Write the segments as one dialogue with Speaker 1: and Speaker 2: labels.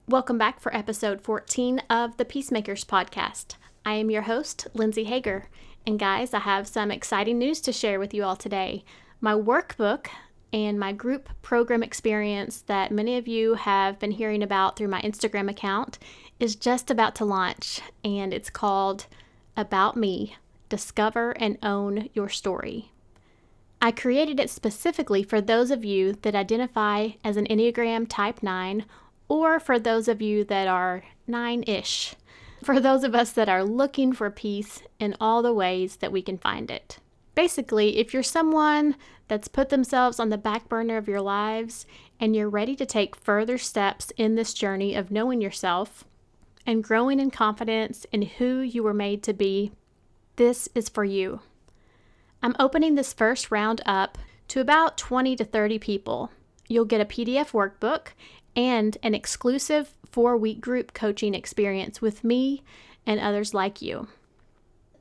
Speaker 1: Welcome back for episode 14 of the Peacemakers podcast. I am your host, Lindsay Hager. And guys, I have some exciting news to share with you all today. My workbook and my group program experience that many of you have been hearing about through my Instagram account is just about to launch, and it's called About Me: Discover and Own Your Story. I created it specifically for those of you that identify as an Enneagram Type 9, or for those of you that are 9-ish, for those of us that are looking for peace in all the ways that we can find it. Basically, if you're someone that's put themselves on the back burner of your lives and you're ready to take further steps in this journey of knowing yourself and growing in confidence in who you were made to be, this is for you. I'm opening this first round up to about 20 to 30 people. You'll get a PDF workbook and an exclusive 4-week group coaching experience with me and others like you.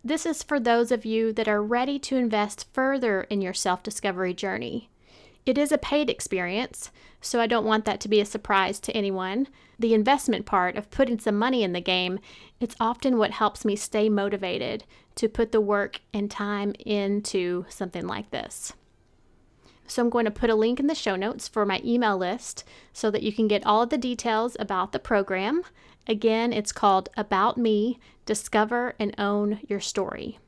Speaker 1: This is for those of you that are ready to invest further in your self-discovery journey. It is a paid experience, so I don't want that to be a surprise to anyone. The investment part of putting some money in the game, it's often what helps me stay motivated to put the work and time into something like this. So I'm going to put a link in the show notes for my email list so that you can get all of the details about the program. Again, it's called About Me: Discover and Own Your Story.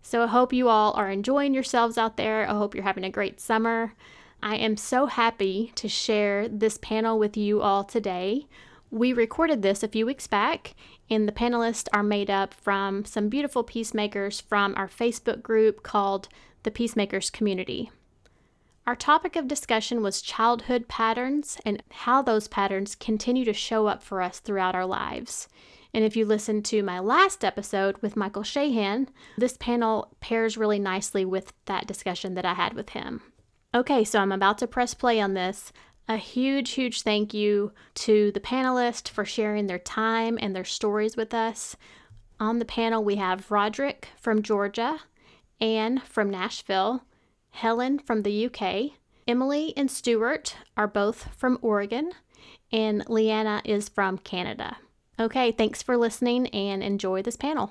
Speaker 1: So I hope you all are enjoying yourselves out there. I hope you're having a great summer. I am so happy to share this panel with you all today. We recorded this a few weeks back, and the panelists are made up from some beautiful peacemakers from our Facebook group called the Peacemakers Community. Our topic of discussion was childhood patterns and how those patterns continue to show up for us throughout our lives. And if you listened to my last episode with Michael Shahan, this panel pairs really nicely with that discussion that I had with him. Okay, so I'm about to press play on this. A huge thank you to the panelists for sharing their time and their stories with us. On the panel, we have Roderick from Georgia, Anne from Nashville, Helen from the UK, Emily and Stuart are both from Oregon, and Leanna is from Canada. Okay, thanks for listening and enjoy this panel.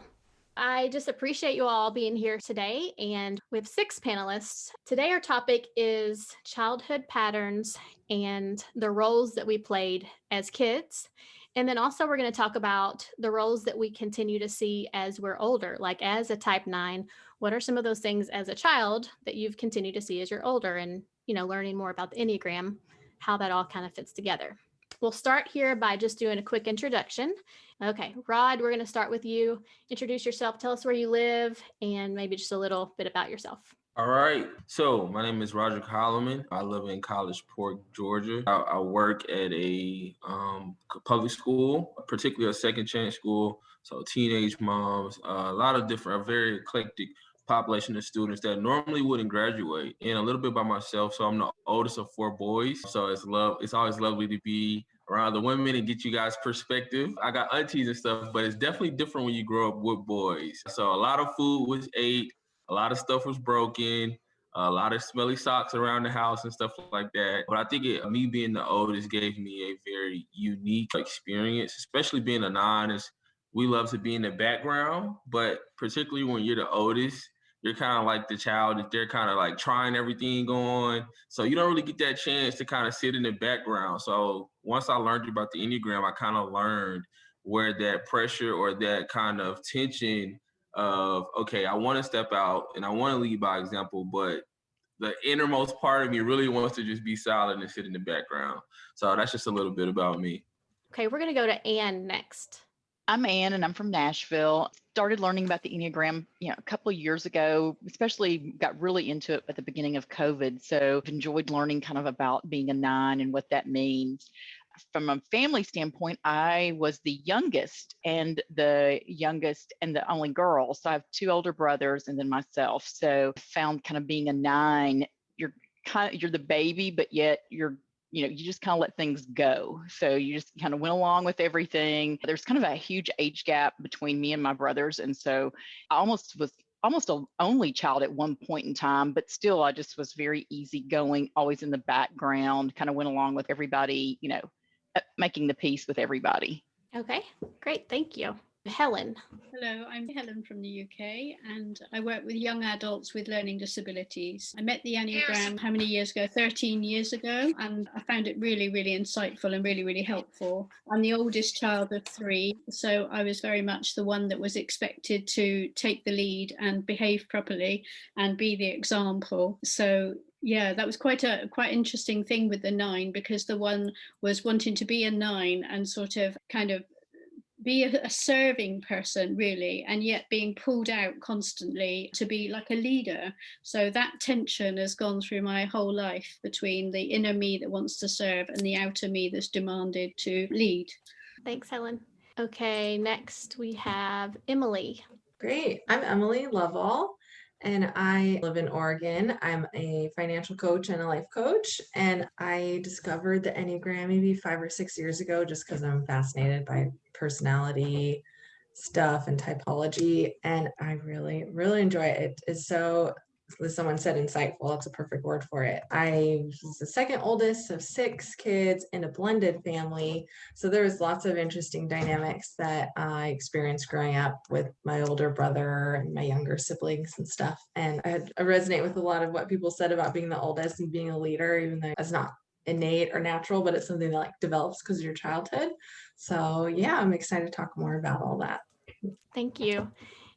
Speaker 1: I just appreciate you all being here today, and we have 6 panelists. Today our topic is childhood patterns and the roles that we played as kids. And then also we're going to talk about the roles that we continue to see as we're older, like as a Type 9. What are some of those things as a child that you've continued to see as you're older, and, learning more about the Enneagram, how that all kind of fits together. We'll start here by just doing a quick introduction. Okay, Rod, we're going to start with you. Introduce yourself, tell us where you live, and maybe just a little bit about yourself.
Speaker 2: All right. So my name is Roger Holloman. I live in College Park, Georgia. I work at a public school, particularly a second chance school. So teenage moms, a lot of different, a very eclectic population of students that normally wouldn't graduate. And a little bit about myself. So I'm the oldest of 4 boys. So it's always lovely to be around the women and get you guys perspective. I got aunties and stuff, but it's definitely different when you grow up with boys. So a lot of food was ate. A lot of stuff was broken, a lot of smelly socks around the house and stuff like that. But I think me being the oldest gave me a very unique experience, especially being a 9. Is we love to be in the background, but particularly when you're the oldest, you're kind of like the child that they're kind of like trying everything on. So you don't really get that chance to kind of sit in the background. So once I learned about the Enneagram, I kind of learned where that pressure or that kind of tension of, okay, I want to step out and I want to lead by example, but the innermost part of me really wants to just be silent and sit in the background. So that's just a little bit about me.
Speaker 1: Okay, we're going to go to Anne next.
Speaker 3: I'm Anne, and I'm from Nashville. Started learning about the Enneagram, a couple of years ago, especially got really into it at the beginning of COVID. So I've enjoyed learning kind of about being a 9 and what that means. From a family standpoint, I was the youngest and the only girl. So I have 2 older brothers and then myself. So I found kind of being a 9, you're the baby, but yet you just kind of let things go. So you just kind of went along with everything. There's kind of a huge age gap between me and my brothers. And so I was almost an only child at one point in time, but still I just was very easygoing, always in the background, kind of went along with everybody, making the peace with everybody.
Speaker 1: Okay, great. Thank you. Helen.
Speaker 4: Hello, I'm Helen from the UK, and I work with young adults with learning disabilities. I met the Enneagram how many years ago? 13 years ago, and I found it really, really insightful and really, really helpful. I'm the oldest child of 3, so I was very much the one that was expected to take the lead and behave properly and be the example. So yeah, that was quite interesting thing with the 9, because the one was wanting to be a 9 and sort of kind of be a serving person really, and yet being pulled out constantly to be like a leader. So that tension has gone through my whole life between the inner me that wants to serve and the outer me that's demanded to lead.
Speaker 1: Thanks, Helen. Okay, next we have Emily.
Speaker 5: Great. I'm Emily Lovell, and I live in Oregon. I'm a financial coach and a life coach, and I discovered the Enneagram maybe 5 or 6 years ago just because I'm fascinated by personality stuff and typology, and I really, really enjoy it. It is so, as someone said, insightful. That's a perfect word for it. I was the second oldest of 6 kids in a blended family. So there was lots of interesting dynamics that I experienced growing up with my older brother and my younger siblings and stuff. And I resonate with a lot of what people said about being the oldest and being a leader, even though it's not innate or natural, but it's something that like develops because of your childhood. So yeah, I'm excited to talk more about all that.
Speaker 1: Thank you.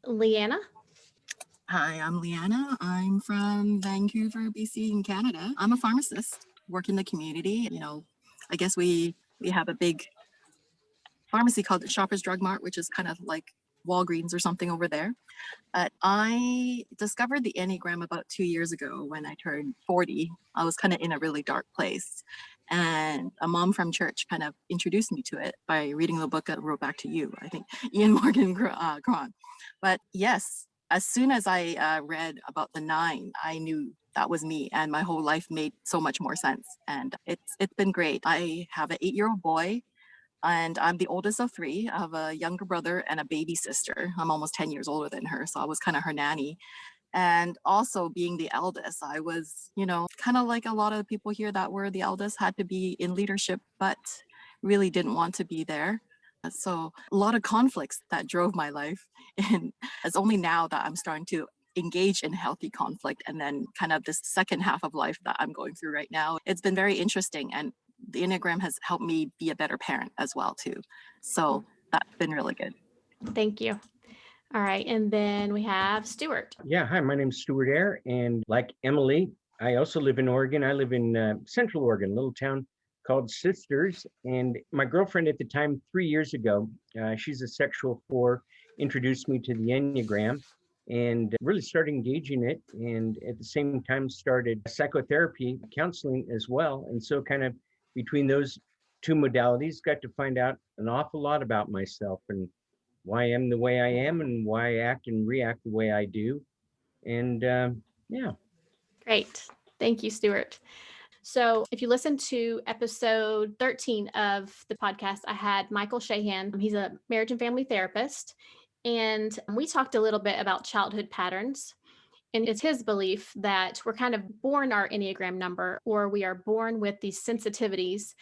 Speaker 1: Leanna.
Speaker 6: Hi, I'm Leanna. I'm from Vancouver, BC in Canada. I'm a pharmacist, work in the community. I guess we have a big pharmacy called the Shoppers Drug Mart, which is kind of like Walgreens or something over there. But I discovered the Enneagram about 2 years ago when I turned 40. I was kind of in a really dark place. And a mom from church kind of introduced me to it by reading the book that wrote back to you, I think, Ian Morgan Cron. But yes, as soon as I read about the 9, I knew that was me, and my whole life made so much more sense. And it's been great. I have an 8-year-old boy, and I'm the oldest of 3. I have a younger brother and a baby sister. I'm almost 10 years older than her, so I was kind of her nanny. And also being the eldest, I was, kind of like a lot of people here that were the eldest, had to be in leadership, but really didn't want to be there. So a lot of conflicts that drove my life. And it's only now that I'm starting to engage in healthy conflict, and then kind of this second half of life that I'm going through right now. It's been very interesting, and the Enneagram has helped me be a better parent as well too. So that's been really good.
Speaker 1: Thank you. All right, and then we have Stuart.
Speaker 7: Yeah, hi, my name's Stuart Eyre, and like Emily, I also live in Oregon. I live in Central Oregon, a little town called Sisters, and my girlfriend at the time, 3 years ago, she's a sexual 4, introduced me to the Enneagram and really started engaging it, and at the same time started psychotherapy, counseling as well. And so kind of between those 2 modalities, got to find out an awful lot about myself and why I am the way I am and why I act and react the way I do. And yeah.
Speaker 1: Great. Thank you, Stuart. So if you listen to episode 13 of the podcast, I had Michael Shahan. He's a marriage and family therapist. And we talked a little bit about childhood patterns. And it's his belief that we're kind of born our Enneagram number, or we are born with these sensitivities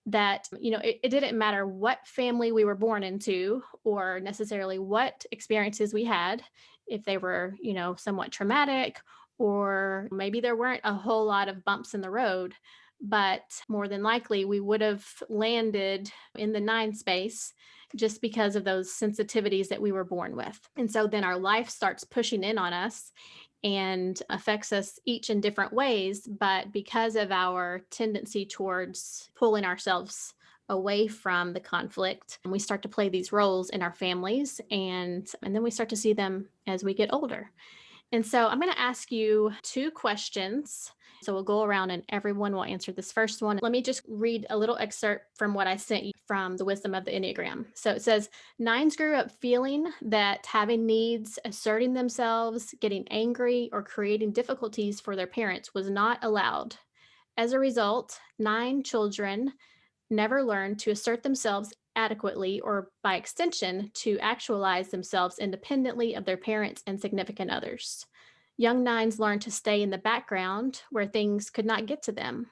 Speaker 1: that, it didn't matter what family we were born into or necessarily what experiences we had, if they were, somewhat traumatic, or maybe there weren't a whole lot of bumps in the road, but more than likely we would have landed in the 9 space just because of those sensitivities that we were born with. And so then our life starts pushing in on us and affects us each in different ways. But because of our tendency towards pulling ourselves away from the conflict, and we start to play these roles in our families, and then we start to see them as we get older. And so I'm going to ask you 2 questions. So we'll go around and everyone will answer this first one. Let me just read a little excerpt from what I sent you from the Wisdom of the Enneagram. So it says, 9s grew up feeling that having needs, asserting themselves, getting angry, or creating difficulties for their parents was not allowed. As a result, 9 children never learned to assert themselves adequately, or by extension, to actualize themselves independently of their parents and significant others. Young 9s learned to stay in the background where things could not get to them.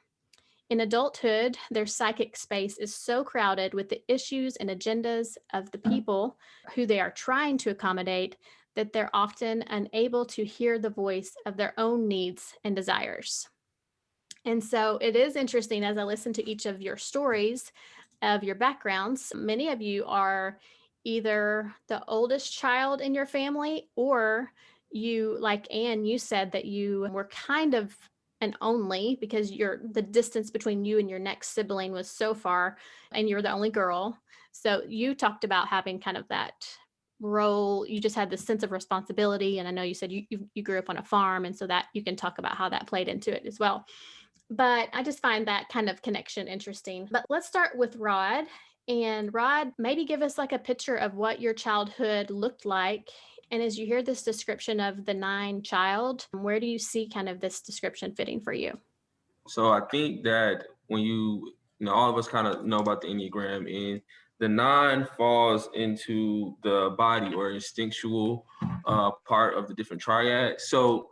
Speaker 1: In adulthood, their psychic space is so crowded with the issues and agendas of the people who they are trying to accommodate that they're often unable to hear the voice of their own needs and desires. And so it is interesting as I listen to each of your stories of your backgrounds. Many of you are either the oldest child in your family, or you, like Anne, you said that you were kind of an only because the distance between you and your next sibling was so far, and you're the only girl. So you talked about having kind of that role. You just had this sense of responsibility, and I know you said you grew up on a farm, and so that you can talk about how that played into it as well. But I just find that kind of connection interesting. But let's start with Rod. And Rod, maybe give us like a picture of what your childhood looked like. And as you hear this description of the 9 child, where do you see kind of this description fitting for you?
Speaker 2: So I think that when all of us kind of know about the Enneagram, and the 9 falls into the body or instinctual part of the different triads. So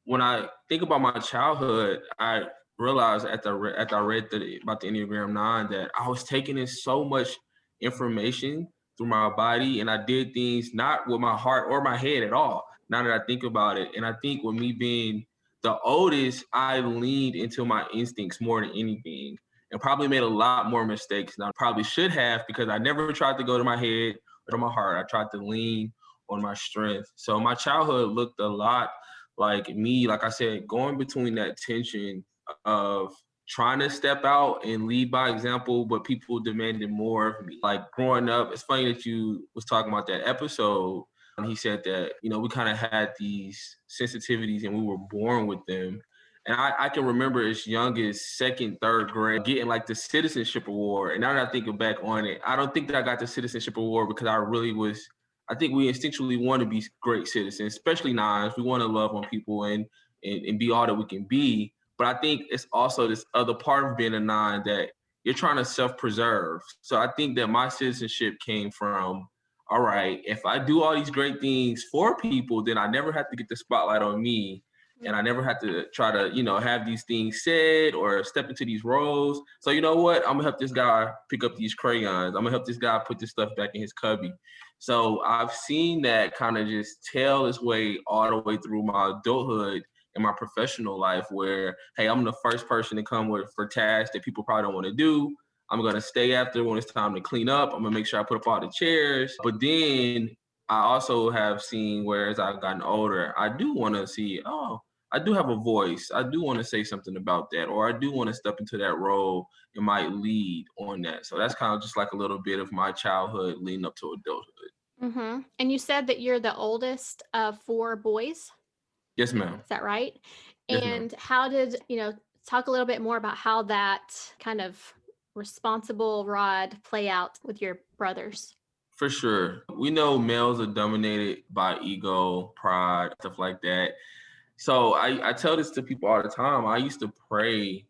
Speaker 2: when I think about my childhood, I realized after I read about the Enneagram 9 that I was taking in so much information through my body, and I did things not with my heart or my head at all. Now that I think about it, and I think with me being the oldest, I leaned into my instincts more than anything, and probably made a lot more mistakes than I probably should have because I never tried to go to my head or to my heart. I tried to lean on my strength. So my childhood looked a lot like me, like I said, going between that tension of trying to step out and lead by example, but people demanded more of me. Like growing up, it's funny that you was talking about that episode. And he said that, we kind of had these sensitivities and we were born with them. And I can remember as young as second, third grade, getting like the citizenship award. And now that I think back on it, I don't think that I got the citizenship award because I think we instinctually want to be great citizens, especially 9s. We want to love on people and be all that we can be. But I think it's also this other part of being a 9 that you're trying to self-preserve. So I think that my citizenship came from, all right, if I do all these great things for people, then I never have to get the spotlight on me. And I never have to try to, have these things said or step into these roles. So you know what? I'm gonna help this guy pick up these crayons. I'm gonna help this guy put this stuff back in his cubby. So I've seen that kind of just tail its way all the way through my adulthood and my professional life where, hey, I'm the first person to come for tasks that people probably don't want to do. I'm going to stay after when it's time to clean up. I'm going to make sure I put up all the chairs. But then I also have seen where as I've gotten older, I do want to see, I do have a voice. I do want to say something about that, or I do want to step into that role and might lead on that. So that's kind of just like a little bit of my childhood leading up to adulthood.
Speaker 1: Mm-hmm. And you said that you're the oldest of 4 boys.
Speaker 2: Yes, ma'am.
Speaker 1: Is that right?
Speaker 2: Yes,
Speaker 1: And
Speaker 2: ma'am.
Speaker 1: how did, talk a little bit more about how that kind of responsible Rod play out with your brothers?
Speaker 2: For sure. We know males are dominated by ego, pride, stuff like that. So I tell this to people all the time. I used to pray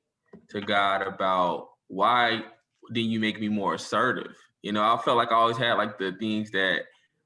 Speaker 2: to God about why didn't you make me more assertive? I felt like I always had like the things that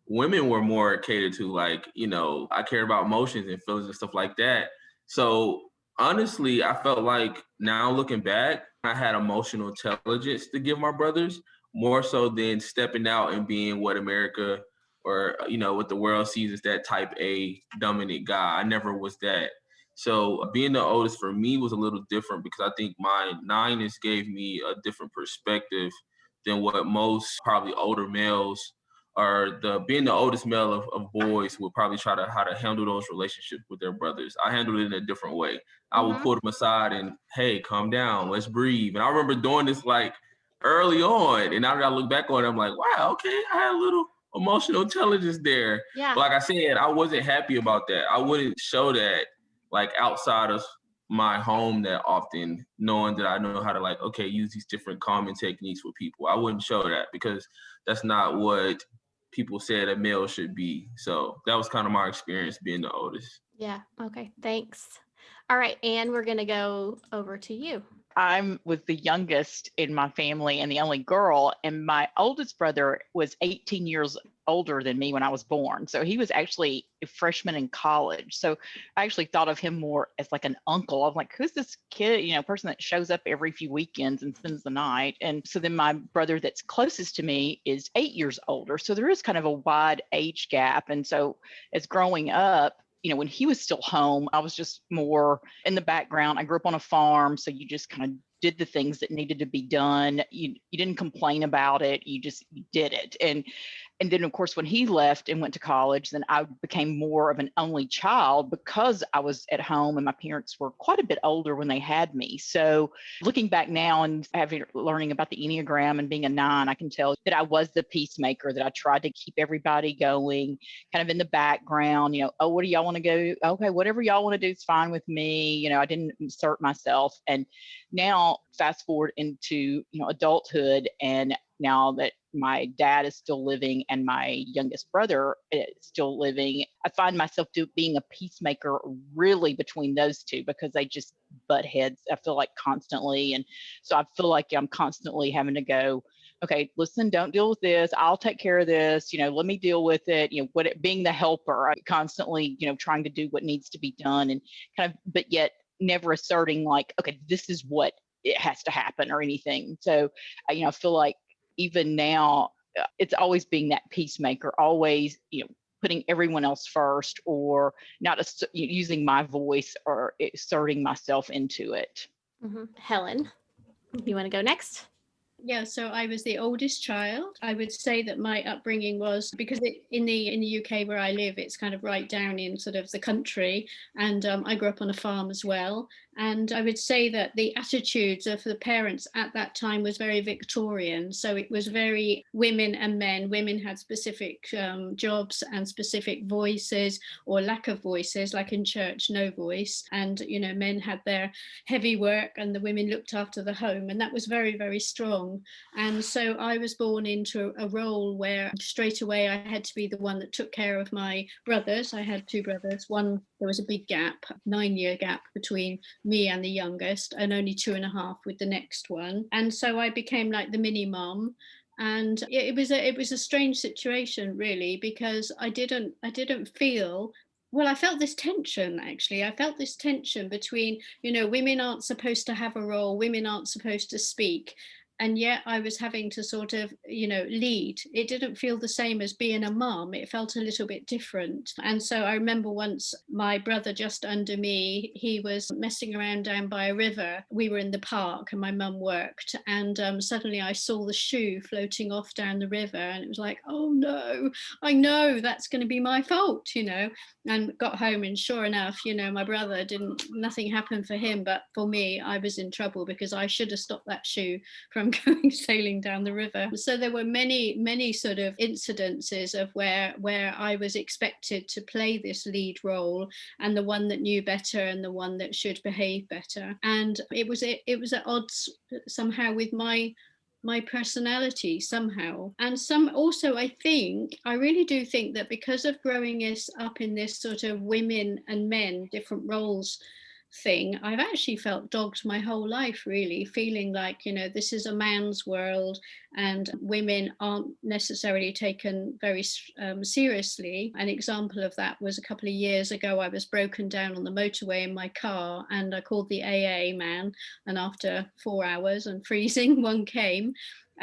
Speaker 2: women were more catered to, like, I care about emotions and feelings and stuff like that. So honestly, I felt like now looking back, I had emotional intelligence to give my brothers more so than stepping out and being what America or what the world sees as that type A dominant guy. I never was that. So being the oldest for me was a little different because I think my 9ness gave me a different perspective than what most probably older males or being the oldest male of boys would probably try to how to handle those relationships with their brothers. I handled it in a different way. I would pull them aside and, hey, calm down, let's breathe. And I remember doing this like early on. And now that I look back on it, I'm like, wow, okay, I had a little emotional intelligence there.
Speaker 1: Yeah.
Speaker 2: But like I said, I wasn't happy about that. I wouldn't show that like outside of my home that often, knowing that I know how to like, okay, use these different calming techniques with people. I wouldn't show that because that's not what people said a male should be. So that was kind of my experience being the oldest.
Speaker 1: Yeah. Okay. Thanks. All right. And we're going to go over to you.
Speaker 3: I was the youngest in my family and the only girl, and my oldest brother was 18 years older than me when I was born. So he was actually a freshman in college. So I actually thought of him more as like an uncle. I'm like, who's this kid, person that shows up every few weekends and spends the night? And so then my brother that's closest to me is 8 years older. So there is kind of a wide age gap. And so as growing up, when he was still home, I was just more in the background. I grew up on a farm, so you just kind of did the things that needed to be done. You didn't complain about it. You did it. And then, of course, when he left and went to college, then I became more of an only child because I was at home and my parents were quite a bit older when they had me. So looking back now and learning about the Enneagram and being a 9, I can tell that I was the peacemaker, that I tried to keep everybody going, kind of in the background, oh, what do y'all want to go? Okay, whatever y'all want to do is fine with me. I didn't insert myself. And now fast forward into, adulthood, and now that my dad is still living and my youngest brother is still living, I find myself being a peacemaker really between those two because they just butt heads, I feel like, constantly. And so I feel like I'm constantly having to go, okay, listen, don't deal with this. I'll take care of this. Let me deal with it. Being the helper, constantly, trying to do what needs to be done and kind of, but yet never asserting like, okay, this is what it has to happen or anything. So, I feel like even now, it's always being that peacemaker, always, putting everyone else first, or not using my voice or asserting myself into it.
Speaker 1: Mm-hmm. Helen, you want to go next?
Speaker 4: Yeah, so I was the oldest child. I would say that my upbringing was, because in the UK where I live, it's kind of right down in sort of the country, and I grew up on a farm as well. And I would say that the attitudes of the parents at that time was very Victorian. So it was very women and men. Women had specific jobs and specific voices or lack of voices, like in church, no voice. And, men had their heavy work and the women looked after the home. And that was very, very strong. And so I was born into a role where straight away I had to be the one that took care of my brothers. I had 2 brothers. One, there was a big gap, 9-year gap between me and the youngest, and only 2.5 with the next one. And so I became like the mini mom. And it was a strange situation, really, because I didn't feel, well, I felt this tension, actually. I felt this tension between, women aren't supposed to have a role, women aren't supposed to speak. And yet I was having to sort of, lead. It didn't feel the same as being a mum. It felt a little bit different. And so I remember once my brother just under me, he was messing around down by a river. We were in the park and my mum worked. And suddenly I saw the shoe floating off down the river. And it was like, oh no, I know that's going to be my fault, and got home, and sure enough, my brother nothing happened for him, but for me, I was in trouble because I should have stopped that shoe from going sailing down the river. So there were many sort of incidences of where I was expected to play this lead role, and the one that knew better and the one that should behave better. And it was at odds somehow with my personality somehow. And I really do think that because of growing us up in this sort of women and men, different roles thing, I've actually felt dogged my whole life, really, feeling like, this is a man's world and women aren't necessarily taken very seriously. An example of that was a couple of years ago. I was broken down on the motorway in my car and I called the AA man, and after 4 hours and freezing, one came.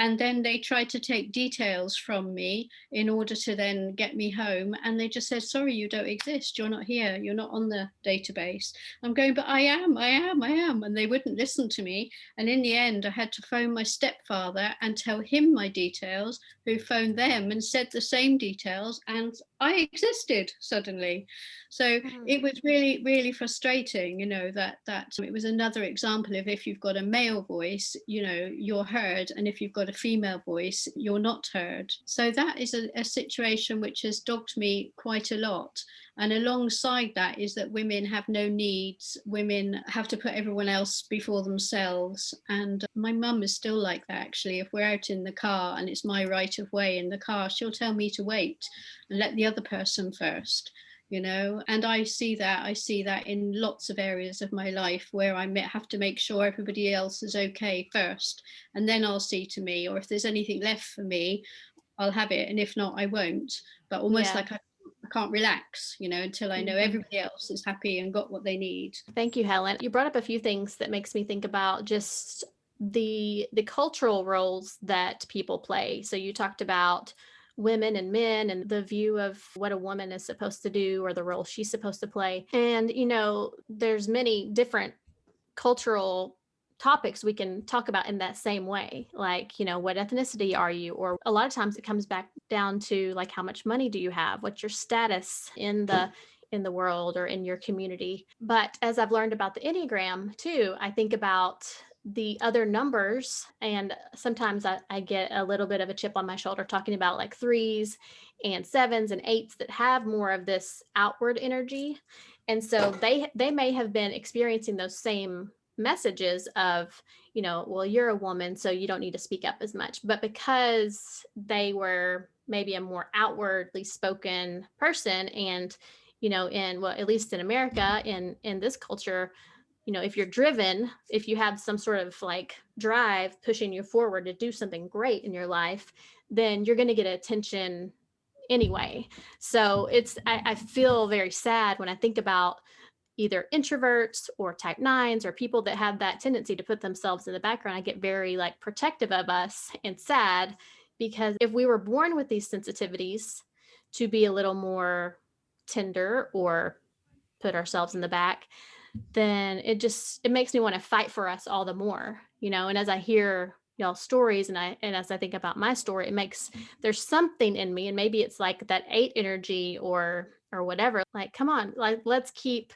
Speaker 4: And then they tried to take details from me in order to then get me home. And they just said, sorry, you don't exist. You're not here. You're not on the database. I'm going, but I am. And they wouldn't listen to me. And in the end, I had to phone my stepfather and tell him my details, who phoned them and said the same details. And I existed suddenly. So it was really, really frustrating, that it was another example of, if you've got a male voice, you're heard. And if you've got a female voice, you're not heard. So that is a situation which has dogged me quite a lot. And alongside that is that women have no needs. Women have to put everyone else before themselves. And my mum is still like that, actually. If we're out in the car and it's my right of way in the car, she'll tell me to wait and let the other person first. And I see that in lots of areas of my life where I have to make sure everybody else is okay first, and then I'll see to me, or if there's anything left for me, I'll have it, and if not, I won't. But almost like I can't relax, until I know everybody else is happy and got what they need.
Speaker 1: Thank you, Helen. You brought up a few things that makes me think about just the cultural roles that people play. So you talked about women and men and the view of what a woman is supposed to do or the role she's supposed to play. And, there's many different cultural topics we can talk about in that same way, like what ethnicity are you, or a lot of times it comes back down to like how much money do you have, what's your status in the world or in your community. But as I've learned about the Enneagram too, I think about the other numbers, and sometimes I get a little bit of a chip on my shoulder talking about like 3s and 7s and 8s that have more of this outward energy. And so they may have been experiencing those same messages of, well, you're a woman, so you don't need to speak up as much. But because they were maybe a more outwardly spoken person, and, at least in America, in this culture, if you're driven, if you have some sort of like drive pushing you forward to do something great in your life, then you're going to get attention anyway. So I feel very sad when I think about either introverts or type 9s or people that have that tendency to put themselves in the background. I get very like protective of us and sad, because if we were born with these sensitivities to be a little more tender or put ourselves in the back, then it makes me want to fight for us all the more, and as I hear y'all's stories and as I think about my story, there's something in me, and maybe it's like that 8 energy or whatever, like, come on, like, let's keep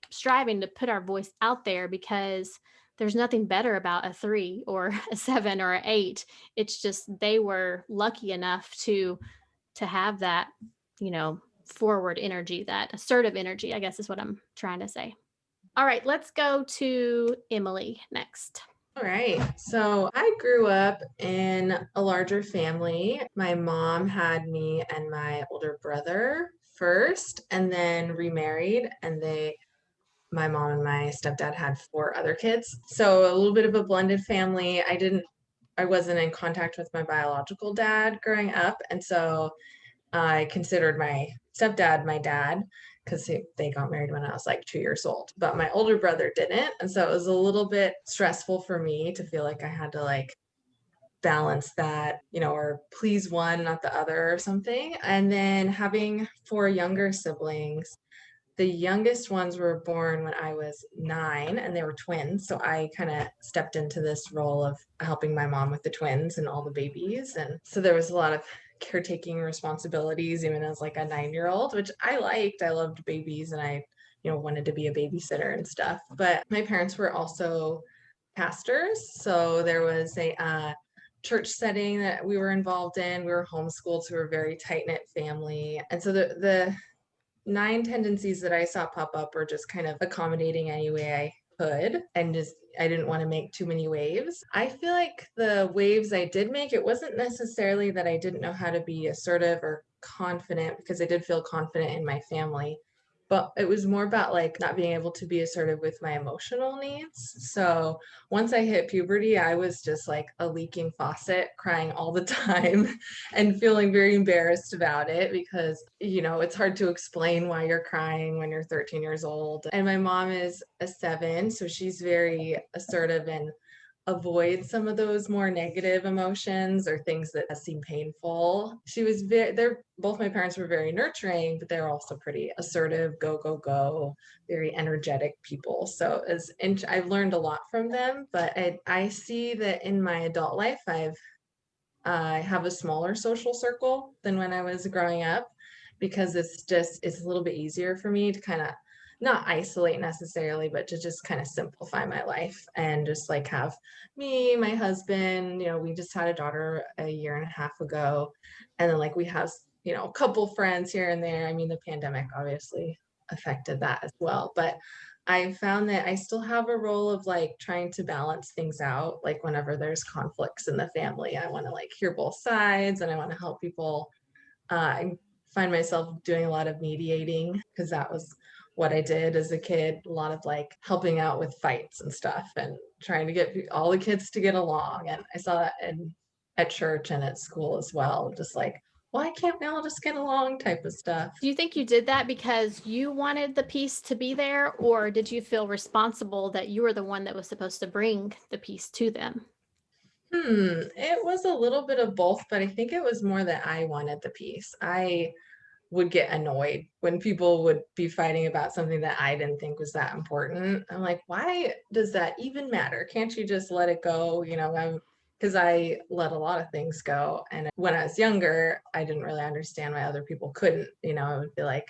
Speaker 1: striving to put our voice out there, because there's nothing better about a 3 or a 7 or an 8. It's just they were lucky enough to have that, forward energy, that assertive energy, I guess is what I'm trying to say. All right, let's go to Emily next.
Speaker 5: All right. So I grew up in a larger family. My mom had me and my older brother first, and then remarried, and my mom and my stepdad had 4 other kids. So a little bit of a blended family. I wasn't in contact with my biological dad growing up, and so I considered my stepdad my dad, because they got married when I was like 2 years old, but my older brother didn't. And so it was a little bit stressful for me to feel like I had to like balance that, or please one, not the other or something. And then having 4 younger siblings, the youngest ones were born when I was 9, and they were twins. So I kind of stepped into this role of helping my mom with the twins and all the babies. And so there was a lot of caretaking responsibilities, even as like a 9-year-old, which I liked. I loved babies, and I, wanted to be a babysitter and stuff. But my parents were also pastors. So there was a church setting that we were involved in. We were homeschooled, so we were a very tight-knit family. And so the 9 tendencies that I saw pop up were just kind of accommodating any way I could, and just I didn't want to make too many waves. I feel like the waves I did make, it wasn't necessarily that I didn't know how to be assertive or confident, because I did feel confident in my family, but it was more about like not being able to be assertive with my emotional needs. So once I hit puberty, I was just like a leaking faucet, crying all the time and feeling very embarrassed about it, because, it's hard to explain why you're crying when you're 13 years old. And my mom is a 7, so she's very assertive and avoid some of those more negative emotions or things that seem painful. She was both my parents were very nurturing, but they're also pretty assertive, go, very energetic people. So I've learned a lot from them, but I see that in my adult life, I have a smaller social circle than when I was growing up, because it's a little bit easier for me to kind of not isolate necessarily, but to just kind of simplify my life and just like have me, my husband, we just had a daughter a year and a half ago. And then like we have, a couple friends here and there. I mean, the pandemic obviously affected that as well, but I found that I still have a role of like trying to balance things out. Like whenever there's conflicts in the family, I want to like hear both sides, and I want to help people find myself doing a lot of mediating because that was what I did as a kid, a lot of like helping out with fights and stuff and trying to get all the kids to get along. And I saw that at church and at school as well, just like, why can't we all just get along type of stuff.
Speaker 1: Do you think you did that because you wanted the peace to be there, or did you feel responsible that you were the one that was supposed to bring the peace to them?
Speaker 5: It was a little bit of both, but I think it was more that I wanted the peace. I would get annoyed when people would be fighting about something that I didn't think was that important. I'm like, why does that even matter? Can't you just let it go? You know, because I let a lot of things go. And when I was younger, I didn't really understand why other people couldn't. You know, it would be like,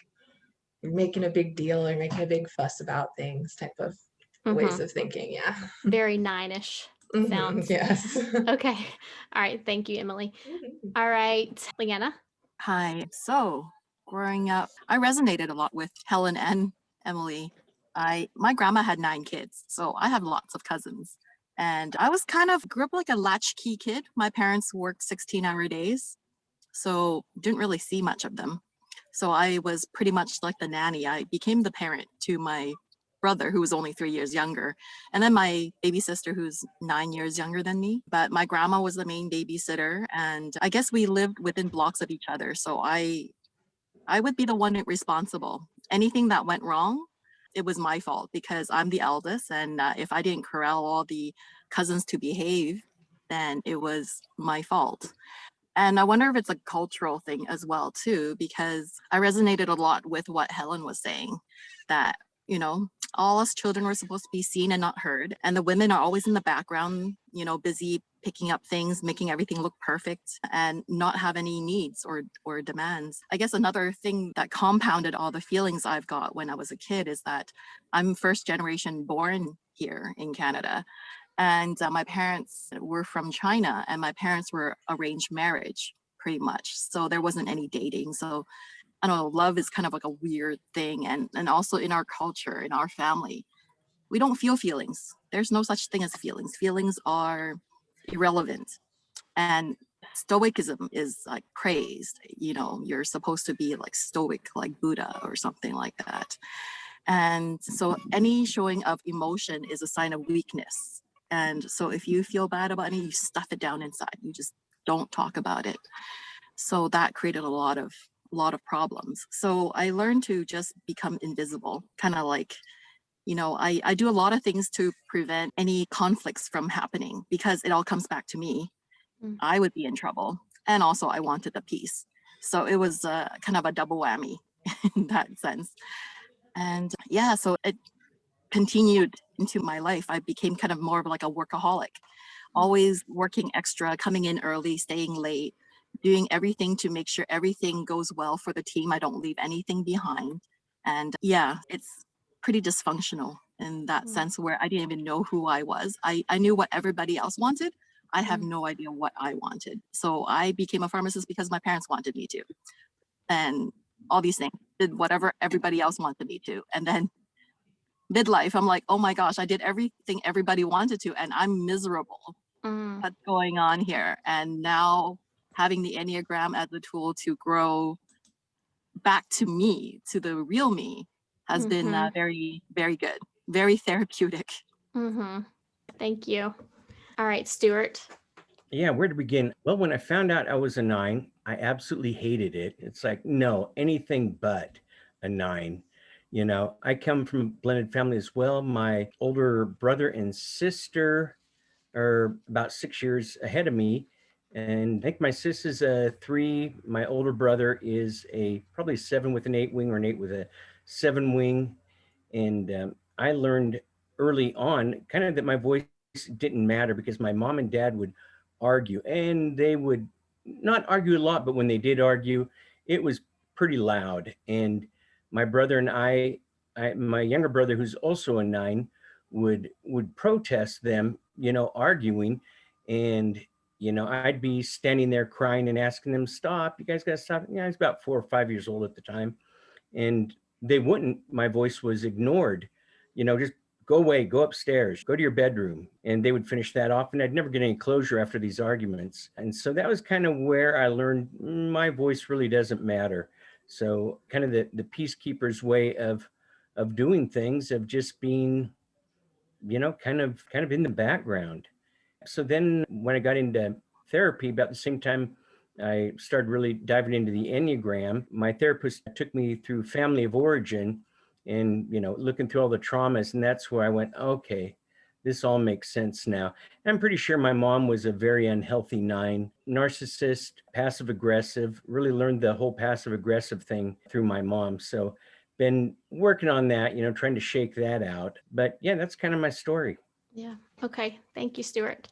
Speaker 5: you're making a big deal or making a big fuss about things type of ways of thinking. Yeah.
Speaker 1: Very nine-ish sounds.
Speaker 5: Yes.
Speaker 1: Okay. All right. Thank you, Emily. All right. Leanna.
Speaker 6: Hi. So growing up, I resonated a lot with Helen and Emily. My grandma had 9 kids, so I have lots of cousins. And I was grew up like a latchkey kid. My parents worked 16-hour days, so didn't really see much of them. So I was pretty much like the nanny. I became the parent to my brother, who was only 3 years younger, and then my baby sister, who's 9 years younger than me. But my grandma was the main babysitter, and I guess we lived within blocks of each other. So I would be the one responsible. Anything that went wrong, it was my fault because I'm the eldest, and if I didn't corral all the cousins to behave, then it was my fault. And I wonder if it's a cultural thing as well too, because I resonated a lot with what Helen was saying, that, you know, all us children were supposed to be seen and not heard. And the women are always in the background, you know, busy picking up things, making everything look perfect and not have any needs or demands. I guess another thing that compounded all the feelings I've got when I was a kid is that I'm first generation born here in Canada. And my parents were from China, and my parents were arranged marriage pretty much. So there wasn't any dating. So I don't know, love is kind of like a weird thing. And also in our culture, in our family, we don't feel feelings. There's no such thing as feelings. Feelings are irrelevant. And stoicism is like praised. You know, you're supposed to be like stoic, like Buddha or something like that. And so any showing of emotion is a sign of weakness. And so if you feel bad about anything, you stuff it down inside. You just don't talk about it. So that created a lot of problems. So I learned to just become invisible, kind of like, you know, I do a lot of things to prevent any conflicts from happening because it all comes back to me. I would be in trouble. And also I wanted the peace. So it was kind of a double whammy in that sense. And yeah, so it continued into my life. I became kind of more of like a workaholic, always working extra, coming in early, staying late, doing everything to make sure everything goes well for the team. I don't leave anything behind. And yeah, it's pretty dysfunctional in that sense where I didn't even know who I was. I knew what everybody else wanted. I have no idea what I wanted. So I became a pharmacist because my parents wanted me to. And all these things, did whatever everybody else wanted me to. And then midlife, I'm like, oh my gosh, I did everything everybody wanted to, and I'm miserable. What's going on here? And now having the Enneagram as a tool to grow back to me, to the real me, has been very, very good, very therapeutic.
Speaker 1: Thank you. All right, Stuart.
Speaker 7: Yeah, where to begin? Well, when I found out I was a 9, I absolutely hated it. It's like, no, anything but a 9. You know, I come from a blended family as well. My older brother and sister are about 6 years ahead of me. And I think my sister's a 3. My older brother is probably 7 with an 8 wing or an 8 with a 7 wing. And I learned early on kind of that my voice didn't matter because my mom and dad would argue, and they would not argue a lot, but when they did argue, it was pretty loud. And my brother and I, my younger brother, who's also a 9, would protest them, you know, arguing. And, you know, I'd be standing there crying and asking them, stop, you guys got to stop. Yeah, I was about 4 or 5 years old at the time. And they wouldn't. My voice was ignored, you know, just go away, go upstairs, go to your bedroom. And they would finish that off, and I'd never get any closure after these arguments. And so that was kind of where I learned my voice really doesn't matter. So kind of the peacekeeper's way of doing things, of just being, kind of in the background. So then when I got into therapy, about the same time I started really diving into the Enneagram, my therapist took me through family of origin and, looking through all the traumas. And that's where I went, okay, this all makes sense now. And I'm pretty sure my mom was a very unhealthy 9, narcissist, passive aggressive, really learned the whole passive aggressive thing through my mom. So been working on that, trying to shake that out. But yeah, that's kind of my story.
Speaker 1: Yeah. Okay. Thank you, Stuart.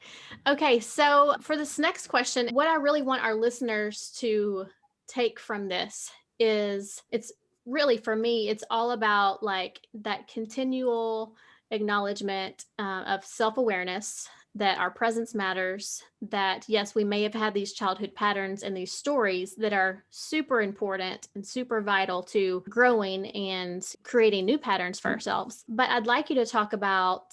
Speaker 1: Okay. So for this next question, what I really want our listeners to take from this is, it's really, for me, it's all about like that continual acknowledgement of self-awareness, that our presence matters, that yes, we may have had these childhood patterns and these stories that are super important and super vital to growing and creating new patterns for ourselves. But I'd like you to talk about,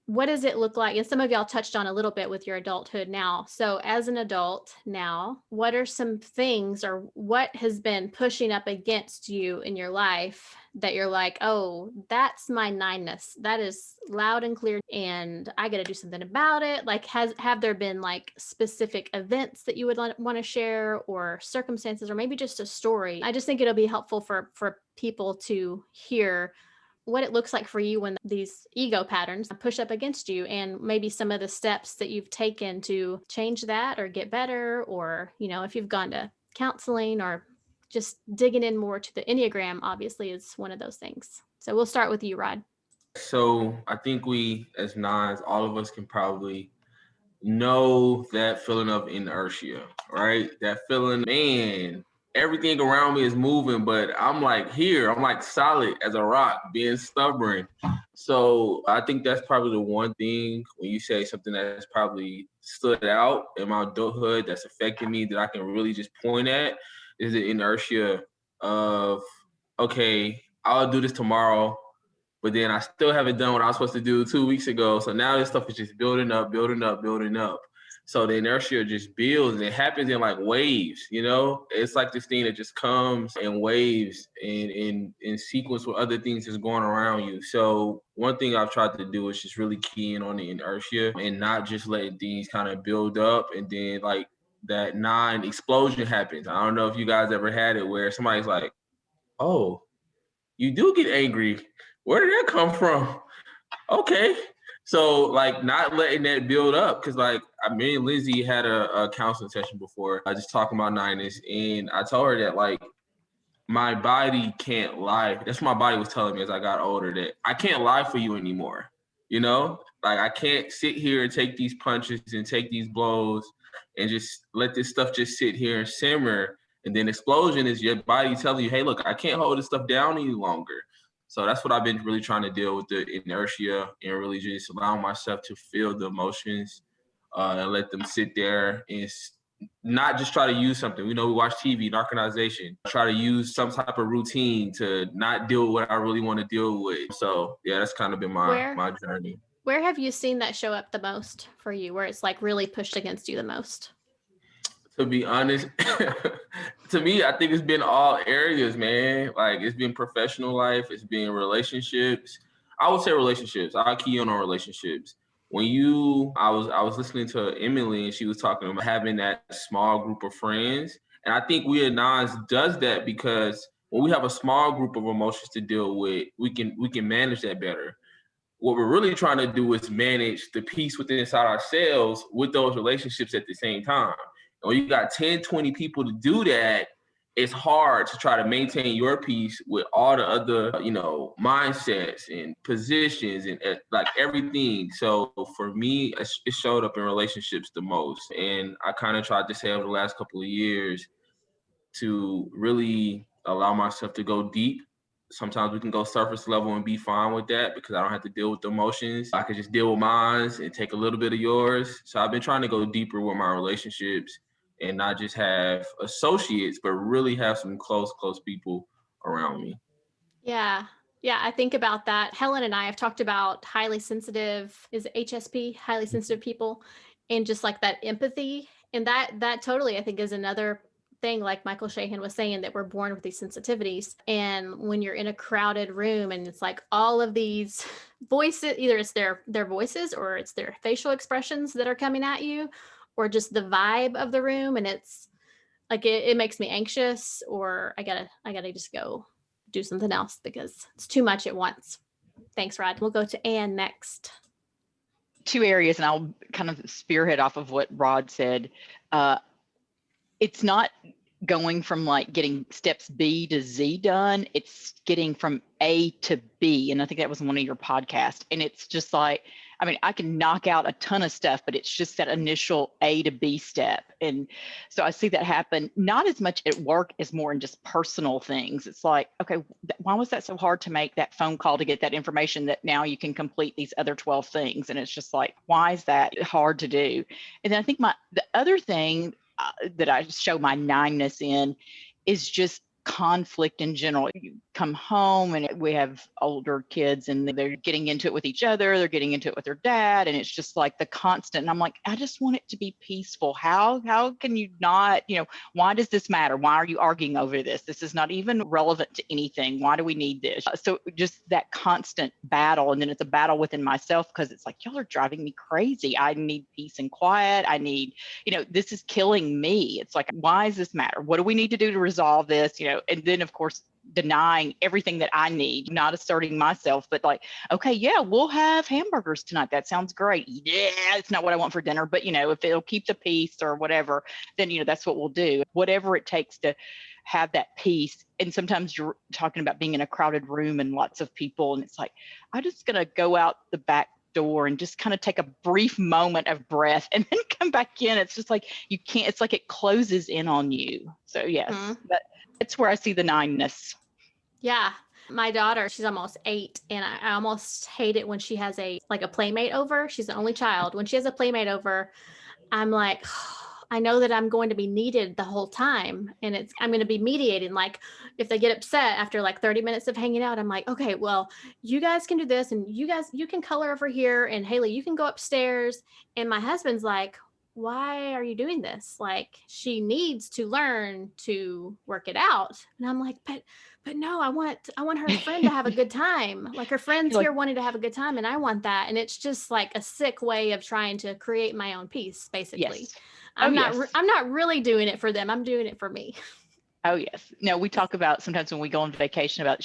Speaker 1: what does it look like? And some of y'all touched on a little bit with your adulthood now. So as an adult now, what are some things, or what has been pushing up against you in your life that you're like, oh, that's my 9ness. That is loud and clear, and I got to do something about it. Like, have there been like specific events that you would want to share, or circumstances, or maybe just a story? I just think it'll be helpful for people to hear what it looks like for you when these ego patterns push up against you, and maybe some of the steps that you've taken to change that or get better, or, if you've gone to counseling, or just digging in more to the Enneagram, obviously, is one of those things. So we'll start with you, Rod.
Speaker 2: So I think we, as 9s, all of us can probably know that feeling of inertia, right? That feeling, man, everything around me is moving, but I'm like solid as a rock, being stubborn. So I think that's probably the one thing, when you say something that's probably stood out in my adulthood that's affected me, that I can really just point at, is the inertia of, okay, I'll do this tomorrow, but then I still haven't done what I was supposed to do 2 weeks ago. So now this stuff is just building up. So the inertia just builds, and it happens in like waves, It's like this thing that just comes in waves and in sequence with other things that's going around you. So one thing I've tried to do is just really key in on the inertia and not just letting things kind of build up, and then like that 9 explosion happens. I don't know if you guys ever had it where somebody's like, oh, you do get angry. Where did that come from? Okay. So like not letting that build up, because like me and Lindsay had a counseling session before, just talking about 9ness, and I told her that like my body can't lie. That's what my body was telling me as I got older, that I can't lie for you anymore. Like I can't sit here and take these punches and take these blows and just let this stuff just sit here and simmer. And then explosion is your body telling you, hey, look, I can't hold this stuff down any longer. So that's what I've been really trying to deal with, the inertia, and really just allowing myself to feel the emotions and let them sit there, and not just try to use something. We watch TV, narcotization, try to use some type of routine to not deal with what I really want to deal with. So yeah, that's kind of been my journey.
Speaker 1: Where have you seen that show up the most for you, where it's like really pushed against you the most?
Speaker 2: To be honest, to me, I think it's been all areas, man. Like it's been professional life, it's been relationships. I would say relationships. I'll key on relationships. I was listening to Emily, and she was talking about having that small group of friends. And I think we at 9s does that, because when we have a small group of emotions to deal with, we can manage that better. What we're really trying to do is manage the peace within inside ourselves with those relationships at the same time. And when you got 10, 20 people to do that, it's hard to try to maintain your peace with all the other, mindsets and positions and like everything. So for me, it showed up in relationships the most. And I kind of tried to say over the last couple of years to really allow myself to go deep. Sometimes we can go surface level and be fine with that, because I don't have to deal with the emotions. I could just deal with mine and take a little bit of yours. So I've been trying to go deeper with my relationships, and not just have associates, but really have some close people around me.
Speaker 1: Yeah. Yeah, I think about that. Helen and I have talked about highly sensitive, is it HSP, highly sensitive people, and just like that empathy. And that totally, I think, is another thing, like Michael Shahan was saying, that we're born with these sensitivities. And when you're in a crowded room and it's like all of these voices, either it's their voices or it's their facial expressions that are coming at you, or just the vibe of the room, and it's like it makes me anxious, or I gotta just go do something else because it's too much at once. Thanks, Rod. We'll go to Anne next.
Speaker 3: Two areas, and I'll kind of spearhead off of what Rod said. It's not going from like getting steps B to Z done. It's getting from A to B. And I think that was one of your podcasts. And it's just like, I mean, I can knock out a ton of stuff, but it's just that initial A to B step. And so I see that happen, not as much at work as more in just personal things. It's like, okay, why was that so hard to make that phone call to get that information that now you can complete these other 12 things? And it's just like, why is that hard to do? And then I think the other thing that I show my 9-ness in is just conflict in general. You come home and we have older kids and they're getting into it with each other, they're getting into it with their dad, and it's just like the constant. And I'm like, I just want it to be peaceful. How can you not, why does this matter? Why are you arguing over this? This is not even relevant to anything. Why do we need this? So just that constant battle. And then it's a battle within myself because it's like, y'all are driving me crazy. I need peace and quiet. I need, this is killing me. It's like, why does this matter? What do we need to do to resolve this? And then of course, denying everything that I need, not asserting myself, but like, okay, yeah, we'll have hamburgers tonight. That sounds great. Yeah, it's not what I want for dinner, but if it'll keep the peace or whatever, then, that's what we'll do. Whatever it takes to have that peace. And sometimes you're talking about being in a crowded room and lots of people. And it's like, I'm just going to go out the back door and just kind of take a brief moment of breath and then come back in. It's just like, you can't, it's like it closes in on you. So yes, that's where I see the 9-ness.
Speaker 1: Yeah. My daughter, she's almost 8, and I almost hate it when she has a playmate over. She's the only child. When she has a playmate over, I'm like, I know that I'm going to be needed the whole time, and I'm going to be mediating. Like if they get upset after like 30 minutes of hanging out, I'm like, okay, well, you guys can do this, and you can color over here, and Haley, you can go upstairs. And my husband's like, why are you doing this? Like, she needs to learn to work it out. And I'm like, but no, I want her friend to have a good time. Like her friend's here wanting to have a good time, and I want that. And it's just like a sick way of trying to create my own peace, basically.
Speaker 3: Yes.
Speaker 1: I'm not really doing it for them. I'm doing it for me.
Speaker 3: Oh, yes. No, we talk about sometimes when we go on vacation about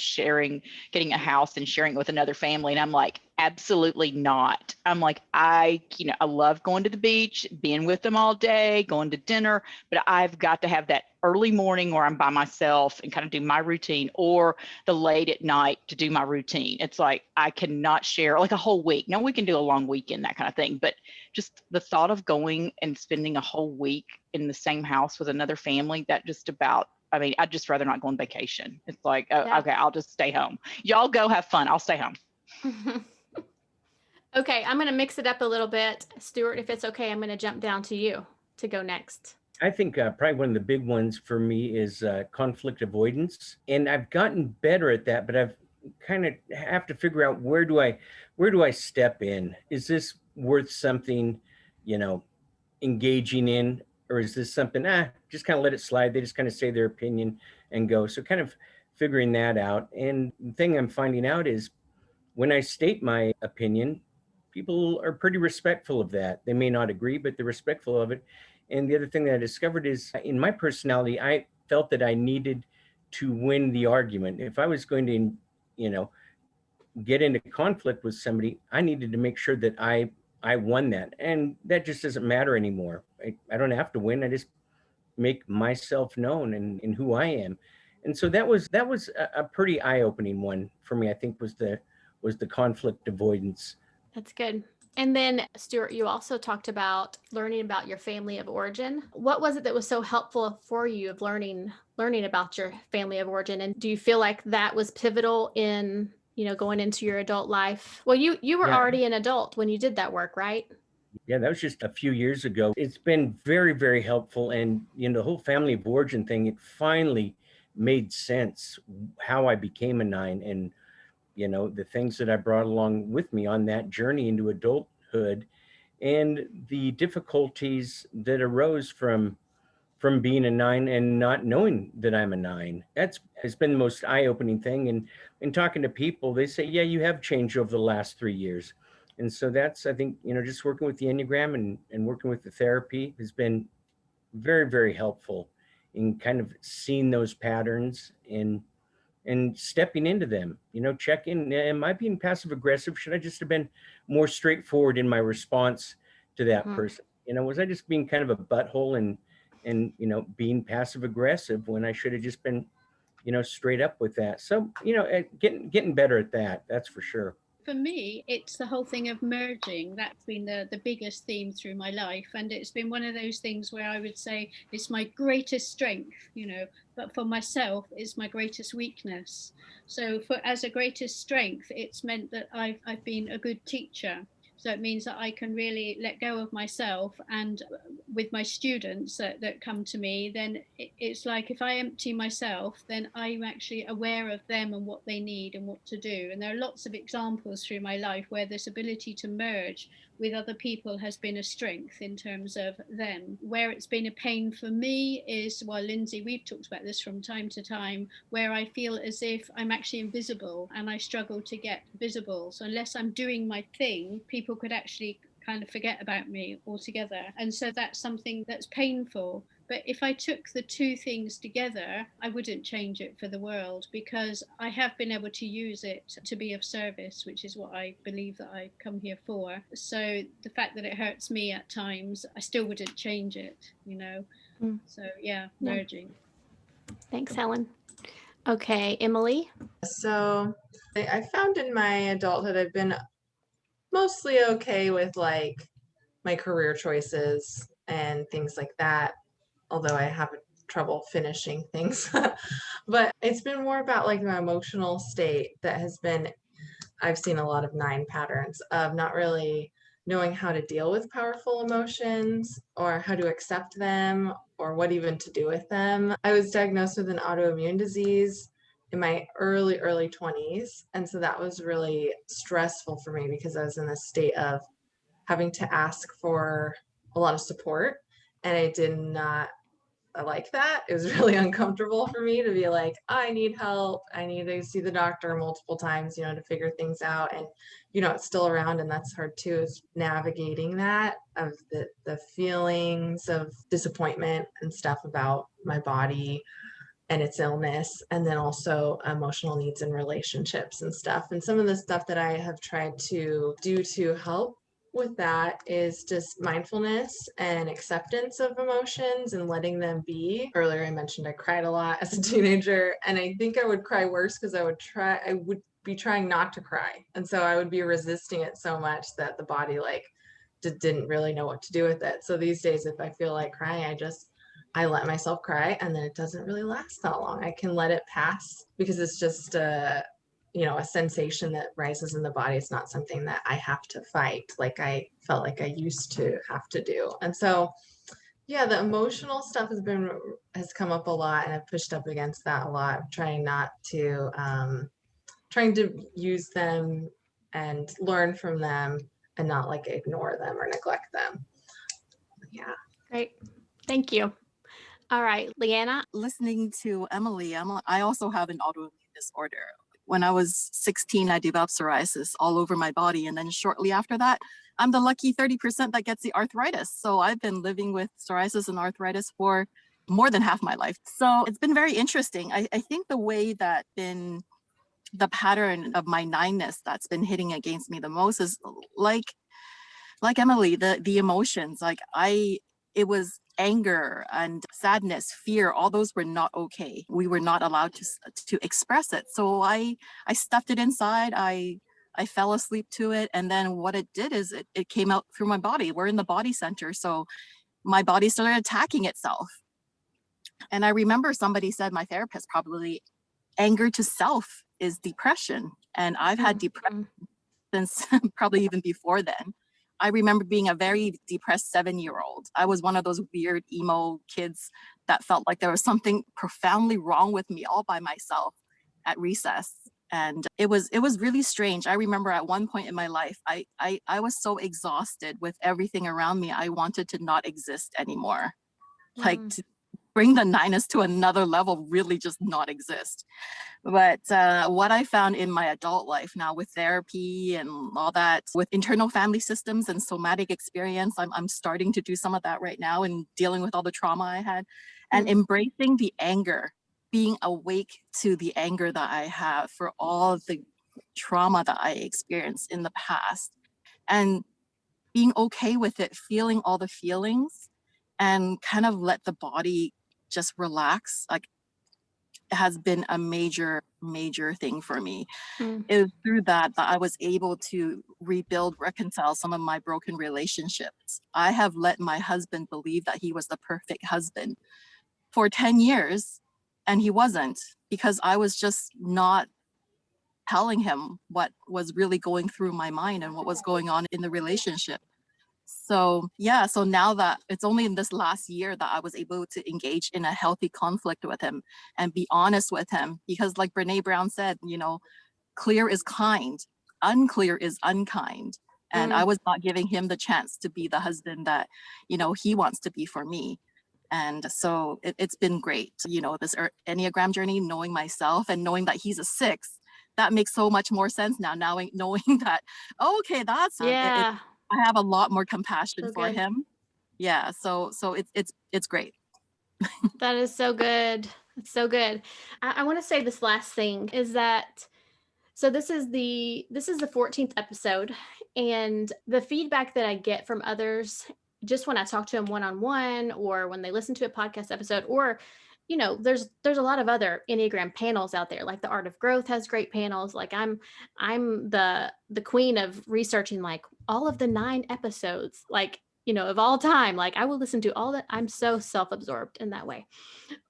Speaker 3: getting a house and sharing it with another family. And I'm like, absolutely not. I'm like, I love going to the beach, being with them all day, going to dinner, but I've got to have that early morning where I'm by myself and kind of do my routine, or the late at night to do my routine. It's like, I cannot share like a whole week. Now we can do a long weekend, that kind of thing. But just the thought of going and spending a whole week in the same house with another family, I'd just rather not go on vacation. It's like, okay, I'll just stay home. Y'all go have fun. I'll stay home.
Speaker 1: Okay, I'm going to mix it up a little bit. Stuart, if it's okay, I'm going to jump down to you to go next.
Speaker 7: I think probably one of the big ones for me is conflict avoidance. And I've gotten better at that, but I've kind of have to figure out where do I step in? Is this worth something, engaging in? Or is this something, just kind of let it slide. They just kind of say their opinion and go. So kind of figuring that out. And the thing I'm finding out is when I state my opinion, people are pretty respectful of that. They may not agree, but they're respectful of it. And the other thing that I discovered is in my personality, I felt that I needed to win the argument. If I was going to, get into conflict with somebody, I needed to make sure that I won that. And that just doesn't matter anymore. I don't have to win. I just make myself known and who I am. And so that was a pretty eye-opening one for me, I think, was the conflict avoidance.
Speaker 1: That's good. And then Stuart, you also talked about learning about your family of origin. What was it that was so helpful for you of learning about your family of origin? And do you feel like that was pivotal in, going into your adult life? Well, you were already an adult when you did that work, right?
Speaker 7: Yeah, that was just a few years ago. It's been very, very helpful. And, the whole family of origin thing, it finally made sense how I became a 9 and, the things that I brought along with me on that journey into adulthood and the difficulties that arose from from being a 9 and not knowing that I'm a 9. That's has been the most eye-opening thing. And in talking to people, they say, yeah, you have changed over the last 3 years. And so that's, I think, just working with the Enneagram and working with the therapy has been very, very helpful in kind of seeing those patterns and stepping into them. Check in, am I being passive aggressive? Should I just have been more straightforward in my response to that person? Was I just being kind of a butthole and being passive aggressive when I should have just been straight up with that? So getting better at that, that's for sure.
Speaker 4: For me, it's the whole thing of merging. That's been the biggest theme through my life. And it's been one of those things where I would say it's my greatest strength, but for myself, it's my greatest weakness. So as a greatest strength, it's meant that I've been a good teacher. So it means that I can really let go of myself, and with my students that come to me, then it's like if I empty myself, then I'm actually aware of them and what they need and what to do. And there are lots of examples through my life where this ability to merge with other people has been a strength in terms of them. Where it's been a pain for me is, well, Lindsay, we've talked about this from time to time, where I feel as if I'm actually invisible and I struggle to get visible. So unless I'm doing my thing, people could actually kind of forget about me altogether. And so that's something that's painful. But if I took the two things together, I wouldn't change it for the world, because I have been able to use it to be of service, which is what I believe that I come here for. So the fact that it hurts me at times, I still wouldn't change it, So yeah, merging.
Speaker 1: Thanks, Helen. Okay, Emily.
Speaker 5: So I found in my adulthood, I've been mostly okay with like my career choices and things like that, although I have trouble finishing things. But it's been more about like my emotional state that has been, I've seen a lot of 9 patterns of not really knowing how to deal with powerful emotions or how to accept them or what even to do with them. I was diagnosed with an autoimmune disease in my early 20s. And so that was really stressful for me because I was in a state of having to ask for a lot of support. And I did not like that. It was really uncomfortable for me to be like, I need help. I need to see the doctor multiple times, to figure things out. And, it's still around, and that's hard too, is navigating that of the feelings of disappointment and stuff about my body and its illness, and then also emotional needs and relationships and stuff. And some of the stuff that I have tried to do to help with that is just mindfulness and acceptance of emotions and letting them be. Earlier I mentioned I cried a lot as a teenager, and I think I would cry worse because I would be trying not to cry. And so I would be resisting it so much that the body didn't really know what to do with it. So these days, if I feel like crying, I let myself cry, and then it doesn't really last that long. I can let it pass because it's just a sensation that rises in the body. It's not something that I have to fight like I felt like I used to have to do. And so, yeah, the emotional stuff has come up a lot, and I've pushed up against that a lot. I'm trying to use them and learn from them and not ignore them or neglect them. Yeah.
Speaker 1: Great. Thank you. All right, Leanna.
Speaker 6: Listening to Emily, I also have an autoimmune disorder. When I was 16, I developed psoriasis all over my body. And then shortly after that, I'm the lucky 30% that gets the arthritis. So I've been living with psoriasis and arthritis for more than half my life. So it's been very interesting. I think the way that the pattern of my 9-ness that's been hitting against me the most is like Emily, the emotions. It was anger and sadness, fear, all those were not okay. We were not allowed to express it. So I stuffed it inside. I fell asleep to it. And then what it did is it came out through my body. We're in the body center. So my body started attacking itself. And I remember somebody said, my therapist probably, anger to self is depression. And I've had depression since probably even before then. I remember being a very depressed 7-year-old. I was one of those weird emo kids that felt like there was something profoundly wrong with me all by myself at recess. And it was really strange. I remember at one point in my life, I was so exhausted with everything around me. I wanted to not exist anymore. bring the 9ers to another level really just not exist. But what I found in my adult life now with therapy and all that, with internal family systems and somatic experience, I'm starting to do some of that right now and dealing with all the trauma I had and embracing the anger, being awake to the anger that I have for all of the trauma that I experienced in the past, and being okay with it, feeling all the feelings and kind of let the body just relax. Like, it has been a major thing for me. It was through that I was able to rebuild, reconcile some of my broken relationships. I have let my husband believe that he was the perfect husband for 10 years, and he wasn't, because I was just not telling him what was really going through my mind and what was going on in the relationship. So yeah, so now that it's only in this last year that I was able to engage in a healthy conflict with him and be honest with him, because like Brene Brown said, clear is kind, unclear is unkind. And I was not giving him the chance to be the husband that, he wants to be for me. And so it's been great, this Enneagram journey, knowing myself and knowing that he's a 6. That makes so much more sense now, knowing that, okay, that's
Speaker 1: Yeah.
Speaker 6: I have a lot more compassion
Speaker 1: So
Speaker 6: for
Speaker 1: good.
Speaker 6: him. Yeah, so it's great.
Speaker 1: That is so good. It's so good. I want to say this last thing is that, so this is the 14th episode, and the feedback that I get from others, just when I talk to them one-on-one or when they listen to a podcast episode, or there's a lot of other Enneagram panels out there. Like the Art of Growth has great panels. Like I'm the queen of researching like all of the 9 episodes, like of all time. Like I will listen to all that. I'm so self-absorbed in that way.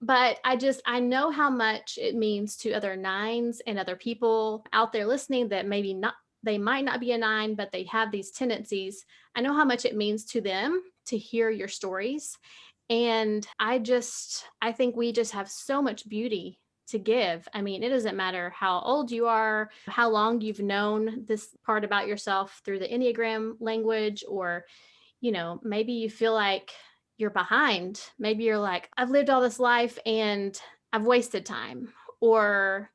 Speaker 1: But I know how much it means to other 9s and other people out there listening that maybe not, they might not be a 9, but they have these tendencies. I know how much it means to them to hear your stories. And I think we just have so much beauty to give. I mean, it doesn't matter how old you are, how long you've known this part about yourself through the Enneagram language, or, maybe you feel like you're behind. Maybe you're like, I've lived all this life and I've wasted time. Or,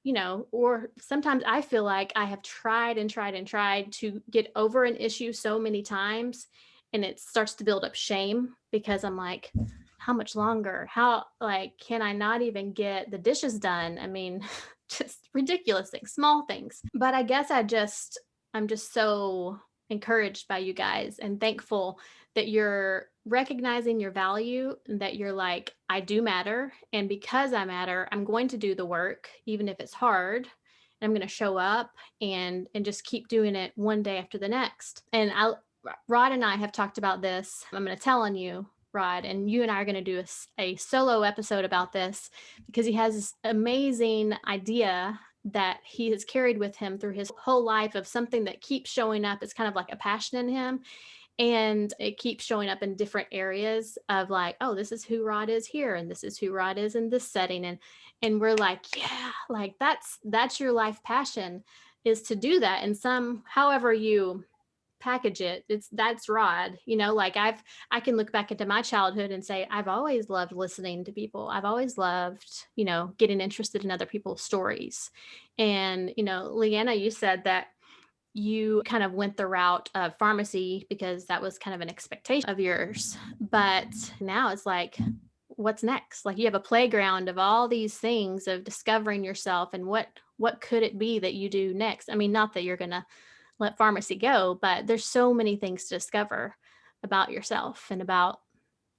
Speaker 1: or sometimes I feel like I have tried and tried and tried to get over an issue so many times, and it starts to build up shame because I'm like, how much longer? How, like, can I not even get the dishes done? I mean, just ridiculous things, small things. But I guess I'm just so encouraged by you guys and thankful that you're recognizing your value and that you're like, I do matter. And because I matter, I'm going to do the work, even if it's hard. And I'm going to show up and just keep doing it one day after the next. And Rod and I have talked about this. I'm going to tell on you, Rod, and you and I are going to do a solo episode about this, because he has this amazing idea that he has carried with him through his whole life of something that keeps showing up. It's kind of like a passion in him. And it keeps showing up in different areas of like, oh, this is who Rod is here, and this is who Rod is in this setting. And we're like, yeah, like that's your life passion, is to do that. And however you package it, that's Rod. Like I can look back into my childhood and say, I've always loved listening to people. I've always loved, getting interested in other people's stories. And, Leanna, you said that you kind of went the route of pharmacy because that was kind of an expectation of yours. But now it's like, what's next? Like you have a playground of all these things of discovering yourself, and what could it be that you do next? I mean, not that you're going to let pharmacy go, but there's so many things to discover about yourself and about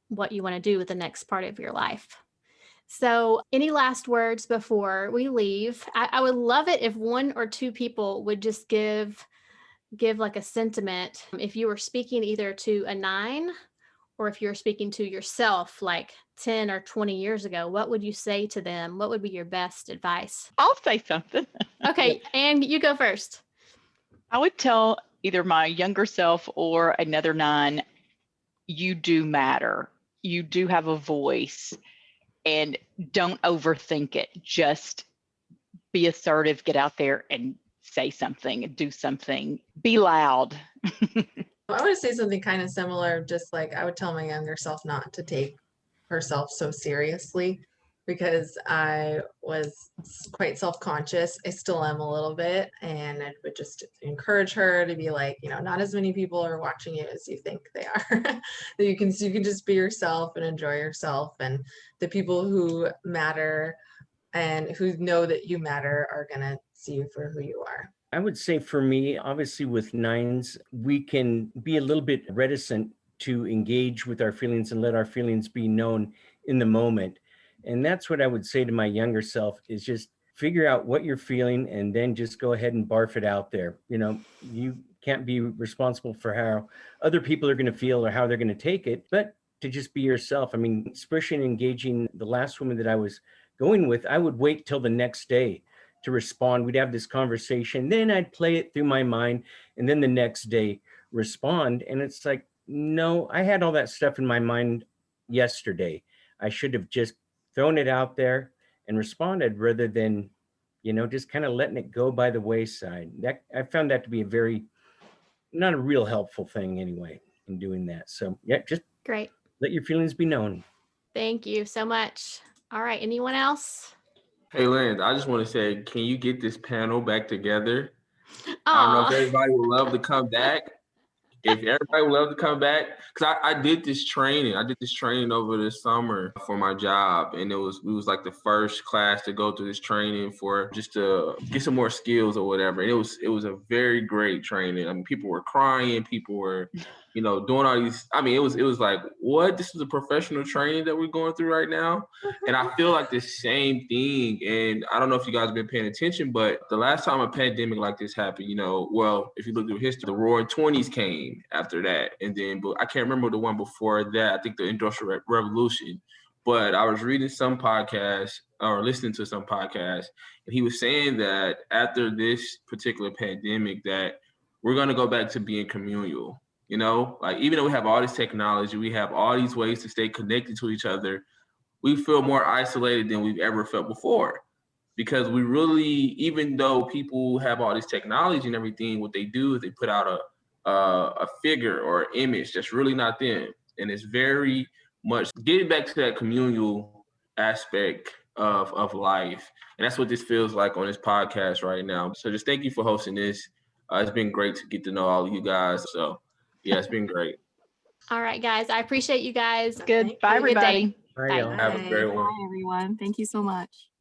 Speaker 1: what you want to do with the next part of your life. So any last words before we leave? I would love it if 1 or 2 people would just give like a sentiment. If you were speaking either to a 9, or if you're speaking to yourself like 10 or 20 years ago, what would you say to them? What would be your best advice?
Speaker 3: I'll say something.
Speaker 1: Okay, and you go first.
Speaker 3: I would tell either my younger self or another 9, you do matter. You do have a voice, and don't overthink it. Just be assertive, get out there and say something, do something, be loud.
Speaker 5: I want to say something kind of similar, just like I would tell my younger self not to take herself so seriously because I was quite self-conscious. I still am a little bit, and I would just encourage her to be like, not as many people are watching you as you think they are. That you can just be yourself and enjoy yourself, and the people who matter and who know that you matter are going to see you for who you are.
Speaker 7: I would say for me, obviously with nines, we can be a little bit reticent to engage with our feelings and let our feelings be known in the moment. And that's what I would say to my younger self is just figure out what you're feeling and then just go ahead and barf it out there. You can't be responsible for how other people are going to feel or how they're going to take it, but to just be yourself. I mean, especially in engaging the last woman that I was going with, I would wait till the next day to respond. We'd have this conversation, then I'd play it through my mind, and then the next day respond. And it's like, no, I had all that stuff in my mind yesterday. I should have just thrown it out there and responded rather than, just kind of letting it go by the wayside. That I found that to be not a real helpful thing anyway in doing that. So yeah, just
Speaker 1: Great.
Speaker 7: let your feelings be known.
Speaker 1: Thank you so much. All right. Anyone else?
Speaker 2: Hey, Lance, I just want to say, can you get this panel back together? I don't know if everybody would love to come back. If everybody would love to come back, because I did this training. I did this training over the summer for my job, and it was like the first class to go through this training for just to get some more skills or whatever. And it was a very great training. I mean, people were crying, people were, doing all these. I mean, it was like, what? This is a professional training that we're going through right now, and I feel like the same thing. And I don't know if you guys have been paying attention, but the last time a pandemic like this happened, well, if you look through history, the Roaring '20s came after that, and then but I can't remember the one before that. I think the Industrial Revolution. But I was reading some podcast or listening to some podcast, and he was saying that after this particular pandemic, that we're gonna go back to being communal. Like even though we have all this technology, we have all these ways to stay connected to each other, we feel more isolated than we've ever felt before. Because we really, even though people have all this technology and everything, what they do is they put out a figure or an image that's really not them. And it's very much getting back to that communal aspect of life. And that's what this feels like on this podcast right now. So just thank you for hosting this. It's been great to get to know all of you guys. So yeah, it's been great.
Speaker 1: All right, guys. I appreciate you guys.
Speaker 3: Good. Bye,
Speaker 1: Have a good day.
Speaker 3: everybody.
Speaker 7: Bye,
Speaker 1: Bye.
Speaker 7: y'all.
Speaker 2: Have a great one.
Speaker 6: Bye, everyone. Thank you so much.